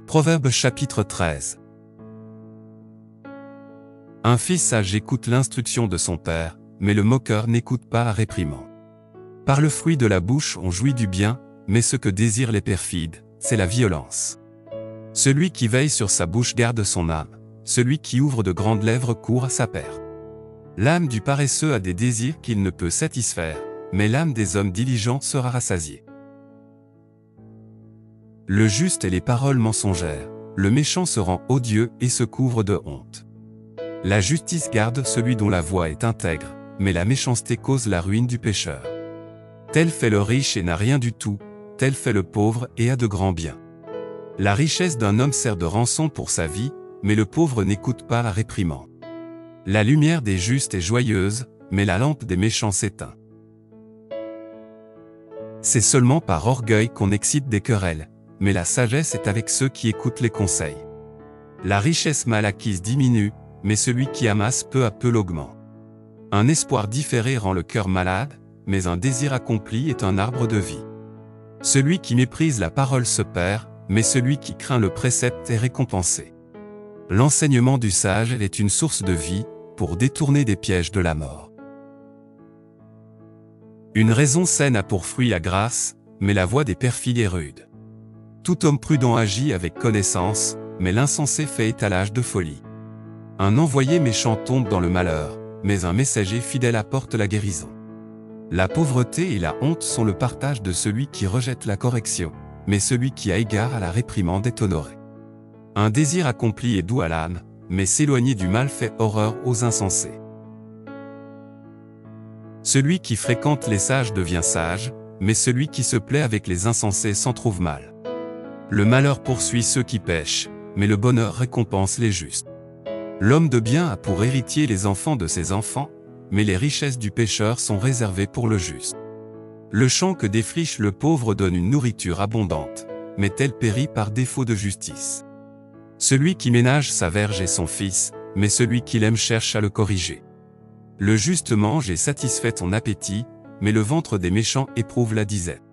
Proverbe chapitre 13. Un fils sage écoute l'instruction de son père, mais le moqueur n'écoute pas la réprimande. Par le fruit de la bouche on jouit du bien, mais ce que désirent les perfides, c'est la violence. Celui qui veille sur sa bouche garde son âme, celui qui ouvre de grandes lèvres court à sa perte. L'âme du paresseux a des désirs qu'il ne peut satisfaire, mais l'âme des hommes diligents sera rassasiée. Le juste et les paroles mensongères, le méchant se rend odieux et se couvre de honte. La justice garde celui dont la voie est intègre, mais la méchanceté cause la ruine du pécheur. Tel fait le riche et n'a rien du tout, tel fait le pauvre et a de grands biens. La richesse d'un homme sert de rançon pour sa vie, mais le pauvre n'écoute pas la réprimande. La lumière des justes est joyeuse, mais la lampe des méchants s'éteint. C'est seulement par orgueil qu'on excite des querelles, mais la sagesse est avec ceux qui écoutent les conseils. La richesse mal acquise diminue, mais celui qui amasse peu à peu l'augmente. Un espoir différé rend le cœur malade, mais un désir accompli est un arbre de vie. Celui qui méprise la parole se perd, mais celui qui craint le précepte est récompensé. L'enseignement du sage est une source de vie, pour détourner des pièges de la mort. Une raison saine a pour fruit la grâce, mais la voie des perfides est rude. Tout homme prudent agit avec connaissance, mais l'insensé fait étalage de folie. Un envoyé méchant tombe dans le malheur, mais un messager fidèle apporte la guérison. La pauvreté et la honte sont le partage de celui qui rejette la correction, mais celui qui a égard à la réprimande est honoré. Un désir accompli est doux à l'âme, mais s'éloigner du mal fait horreur aux insensés. Celui qui fréquente les sages devient sage, mais celui qui se plaît avec les insensés s'en trouve mal. Le malheur poursuit ceux qui pêchent, mais le bonheur récompense les justes. L'homme de bien a pour héritier les enfants de ses enfants, mais les richesses du pécheur sont réservées pour le juste. Le champ que défriche le pauvre donne une nourriture abondante, mais tel périt par défaut de justice. Celui qui ménage sa verge est son fils, mais celui qui l'aime cherche à le corriger. Le juste mange et satisfait ton appétit, mais le ventre des méchants éprouve la disette.